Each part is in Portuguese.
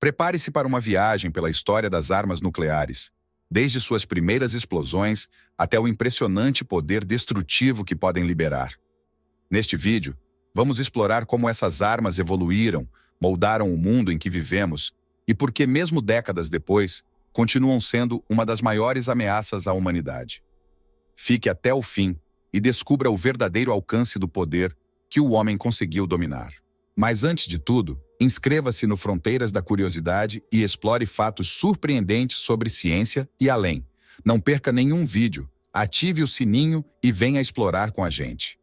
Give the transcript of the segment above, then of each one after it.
Prepare-se para uma viagem pela história das armas nucleares, desde suas primeiras explosões até o impressionante poder destrutivo que podem liberar. Neste vídeo, vamos explorar como essas armas evoluíram, moldaram o mundo em que vivemos e por que, mesmo décadas depois, continuam sendo uma das maiores ameaças à humanidade. Fique até o fim e descubra o verdadeiro alcance do poder que o homem conseguiu dominar. Mas antes de tudo, inscreva-se no Fronteiras da Curiosidade e explore fatos surpreendentes sobre ciência e além. Não perca nenhum vídeo, ative o sininho e venha explorar com a gente.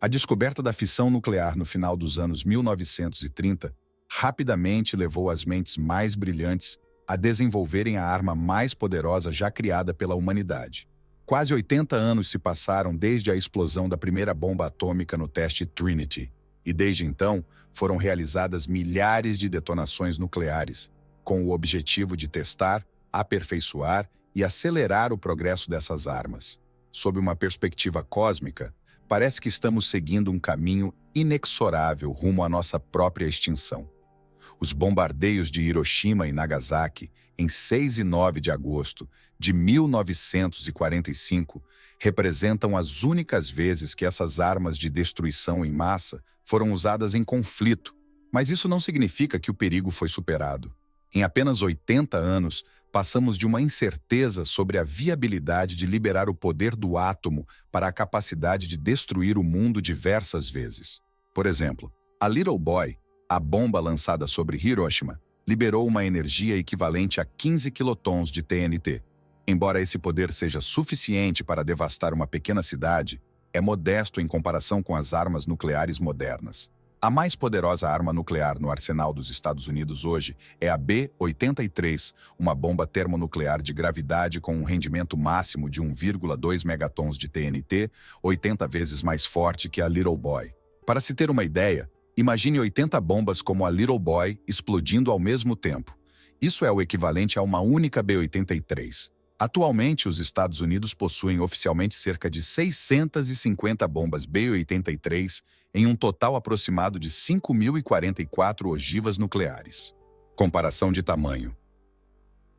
A descoberta da fissão nuclear no final dos anos 1930 rapidamente levou as mentes mais brilhantes a desenvolverem a arma mais poderosa já criada pela humanidade. Quase 80 anos se passaram desde a explosão da primeira bomba atômica no teste Trinity, e desde então foram realizadas milhares de detonações nucleares, com o objetivo de testar, aperfeiçoar e acelerar o progresso dessas armas. Sob uma perspectiva cósmica, parece que estamos seguindo um caminho inexorável rumo à nossa própria extinção. Os bombardeios de Hiroshima e Nagasaki, em 6 e 9 de agosto de 1945, representam as únicas vezes que essas armas de destruição em massa foram usadas em conflito, mas isso não significa que o perigo foi superado. Em apenas 80 anos, passamos de uma incerteza sobre a viabilidade de liberar o poder do átomo para a capacidade de destruir o mundo diversas vezes. Por exemplo, a Little Boy, a bomba lançada sobre Hiroshima, liberou uma energia equivalente a 15 quilotons de TNT. Embora esse poder seja suficiente para devastar uma pequena cidade, é modesto em comparação com as armas nucleares modernas. A mais poderosa arma nuclear no arsenal dos Estados Unidos hoje é a B-83, uma bomba termonuclear de gravidade com um rendimento máximo de 1,2 megatons de TNT, 80 vezes mais forte que a Little Boy. Para se ter uma ideia, imagine 80 bombas como a Little Boy explodindo ao mesmo tempo. Isso é o equivalente a uma única B-83. Atualmente, os Estados Unidos possuem oficialmente cerca de 650 bombas B-83 em um total aproximado de 5.044 ogivas nucleares. Comparação de tamanho.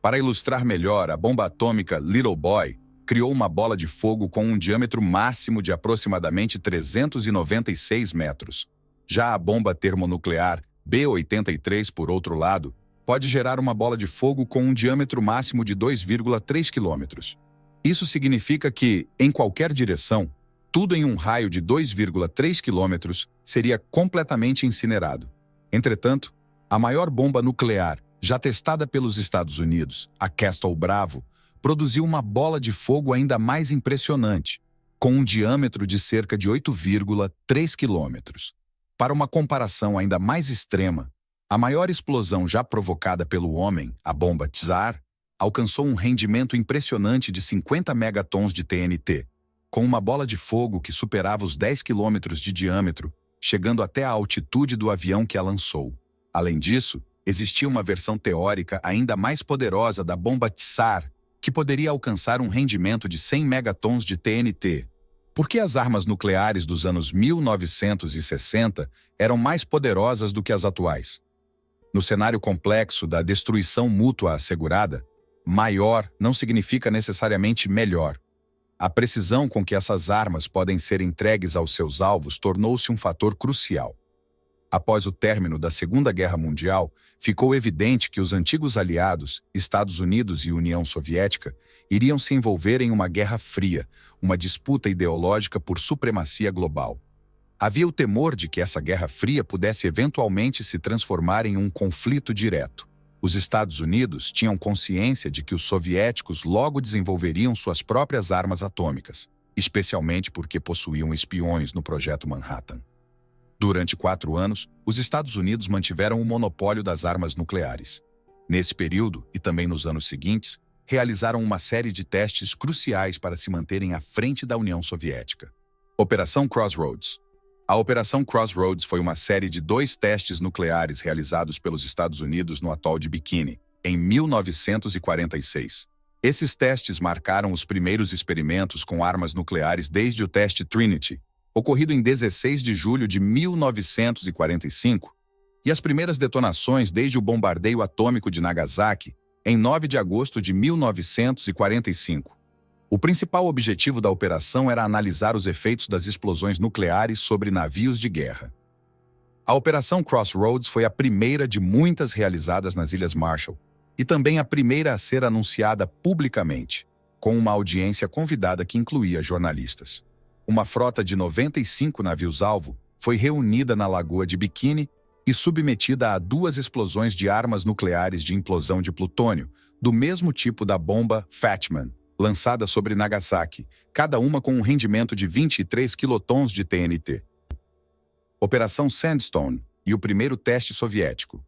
Para ilustrar melhor, a bomba atômica Little Boy criou uma bola de fogo com um diâmetro máximo de aproximadamente 396 metros. Já a bomba termonuclear B-83, por outro lado, pode gerar uma bola de fogo com um diâmetro máximo de 2,3 quilômetros. Isso significa que, em qualquer direção, tudo em um raio de 2,3 quilômetros seria completamente incinerado. Entretanto, a maior bomba nuclear já testada pelos Estados Unidos, a Castle Bravo, produziu uma bola de fogo ainda mais impressionante, com um diâmetro de cerca de 8,3 quilômetros. Para uma comparação ainda mais extrema, a maior explosão já provocada pelo homem, a bomba Tsar, alcançou um rendimento impressionante de 50 megatons de TNT, com uma bola de fogo que superava os 10 quilômetros de diâmetro, chegando até a altitude do avião que a lançou. Além disso, existia uma versão teórica ainda mais poderosa da bomba Tsar, que poderia alcançar um rendimento de 100 megatons de TNT. Por que as armas nucleares dos anos 1960 eram mais poderosas do que as atuais? No cenário complexo da destruição mútua assegurada, maior não significa necessariamente melhor. A precisão com que essas armas podem ser entregues aos seus alvos tornou-se um fator crucial. Após o término da Segunda Guerra Mundial, ficou evidente que os antigos aliados, Estados Unidos e União Soviética, iriam se envolver em uma guerra fria, uma disputa ideológica por supremacia global. Havia o temor de que essa Guerra Fria pudesse eventualmente se transformar em um conflito direto. Os Estados Unidos tinham consciência de que os soviéticos logo desenvolveriam suas próprias armas atômicas, especialmente porque possuíam espiões no Projeto Manhattan. Durante 4 anos, os Estados Unidos mantiveram o monopólio das armas nucleares. Nesse período, e também nos anos seguintes, realizaram uma série de testes cruciais para se manterem à frente da União Soviética. Operação Crossroads. A Operação Crossroads foi uma série de 2 testes nucleares realizados pelos Estados Unidos no atol de Bikini, em 1946. Esses testes marcaram os primeiros experimentos com armas nucleares desde o teste Trinity, ocorrido em 16 de julho de 1945, e as primeiras detonações desde o bombardeio atômico de Nagasaki, em 9 de agosto de 1945. O principal objetivo da operação era analisar os efeitos das explosões nucleares sobre navios de guerra. A Operação Crossroads foi a primeira de muitas realizadas nas Ilhas Marshall, e também a primeira a ser anunciada publicamente, com uma audiência convidada que incluía jornalistas. Uma frota de 95 navios-alvo foi reunida na Lagoa de Bikini e submetida a 2 explosões de armas nucleares de implosão de plutônio, do mesmo tipo da bomba Fatman, lançada sobre Nagasaki, cada uma com um rendimento de 23 quilotons de TNT. Operação Sandstone e o primeiro teste soviético.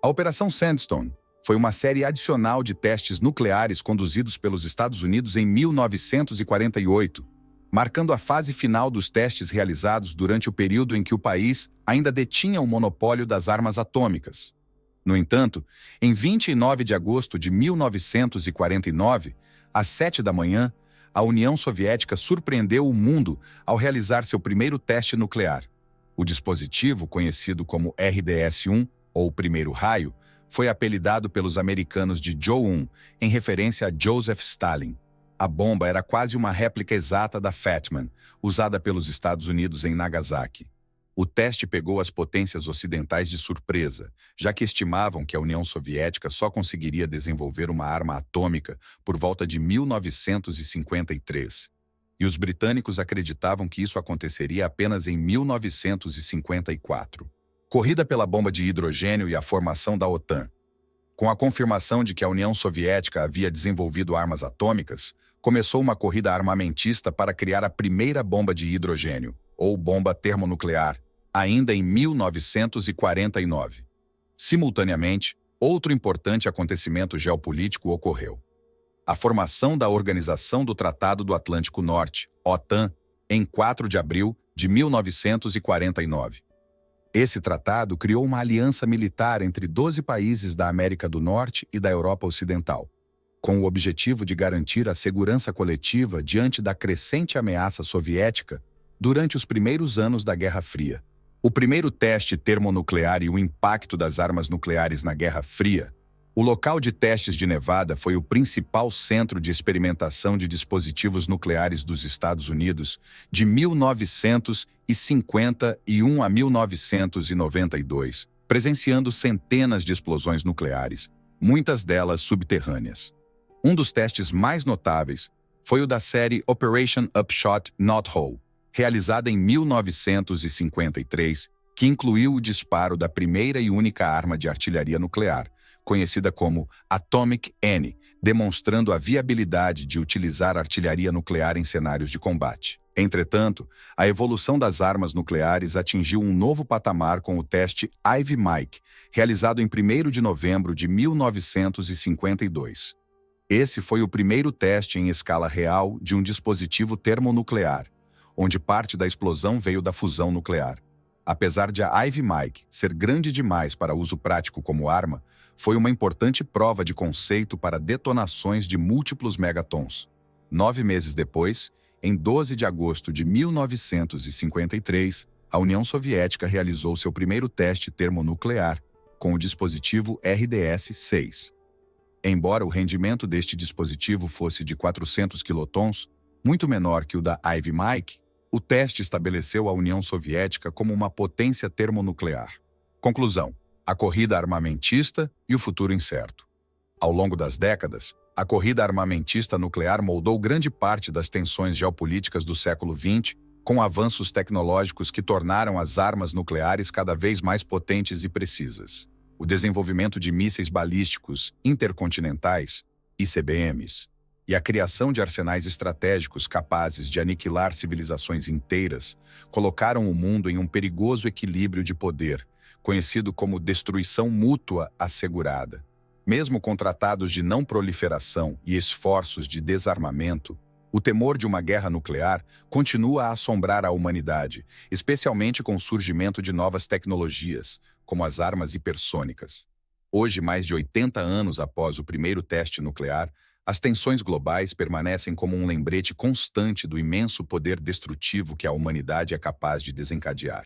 A Operação Sandstone foi uma série adicional de testes nucleares conduzidos pelos Estados Unidos em 1948, marcando a fase final dos testes realizados durante o período em que o país ainda detinha o monopólio das armas atômicas. No entanto, em 29 de agosto de 1949, às 7 da manhã, a União Soviética surpreendeu o mundo ao realizar seu primeiro teste nuclear. O dispositivo, conhecido como RDS-1, ou Primeiro Raio, foi apelidado pelos americanos de Joe-1, em referência a Joseph Stalin. A bomba era quase uma réplica exata da Fatman, usada pelos Estados Unidos em Nagasaki. O teste pegou as potências ocidentais de surpresa, já que estimavam que a União Soviética só conseguiria desenvolver uma arma atômica por volta de 1953. E os britânicos acreditavam que isso aconteceria apenas em 1954. Corrida pela bomba de hidrogênio e a formação da OTAN. Com a confirmação de que a União Soviética havia desenvolvido armas atômicas, começou uma corrida armamentista para criar a primeira bomba de hidrogênio, ou bomba termonuclear, ainda em 1949. Simultaneamente, outro importante acontecimento geopolítico ocorreu. A formação da Organização do Tratado do Atlântico Norte, OTAN, em 4 de abril de 1949. Esse tratado criou uma aliança militar entre 12 países da América do Norte e da Europa Ocidental, com o objetivo de garantir a segurança coletiva diante da crescente ameaça soviética durante os primeiros anos da Guerra Fria. O primeiro teste termonuclear e o impacto das armas nucleares na Guerra Fria. O local de testes de Nevada foi o principal centro de experimentação de dispositivos nucleares dos Estados Unidos de 1951 a 1992, presenciando centenas de explosões nucleares, muitas delas subterrâneas. Um dos testes mais notáveis foi o da série Operation Upshot Knot Hole, realizada em 1953, que incluiu o disparo da primeira e única arma de artilharia nuclear, conhecida como Atomic N, demonstrando a viabilidade de utilizar artilharia nuclear em cenários de combate. Entretanto, a evolução das armas nucleares atingiu um novo patamar com o teste Ivy Mike, realizado em 1º de novembro de 1952. Esse foi o primeiro teste em escala real de um dispositivo termonuclear, onde parte da explosão veio da fusão nuclear. Apesar de a Ivy Mike ser grande demais para uso prático como arma, foi uma importante prova de conceito para detonações de múltiplos megatons. 9 meses depois, em 12 de agosto de 1953, a União Soviética realizou seu primeiro teste termonuclear, com o dispositivo RDS-6. Embora o rendimento deste dispositivo fosse de 400 quilotons, muito menor que o da Ivy Mike, o teste estabeleceu a União Soviética como uma potência termonuclear. Conclusão: a corrida armamentista e o futuro incerto. Ao longo das décadas, a corrida armamentista nuclear moldou grande parte das tensões geopolíticas do século XX, com avanços tecnológicos que tornaram as armas nucleares cada vez mais potentes e precisas. O desenvolvimento de mísseis balísticos intercontinentais, ICBMs, e a criação de arsenais estratégicos capazes de aniquilar civilizações inteiras colocaram o mundo em um perigoso equilíbrio de poder, conhecido como destruição mútua assegurada. Mesmo com tratados de não proliferação e esforços de desarmamento, o temor de uma guerra nuclear continua a assombrar a humanidade, especialmente com o surgimento de novas tecnologias, como as armas hipersônicas. Hoje, mais de 80 anos após o primeiro teste nuclear, as tensões globais permanecem como um lembrete constante do imenso poder destrutivo que a humanidade é capaz de desencadear.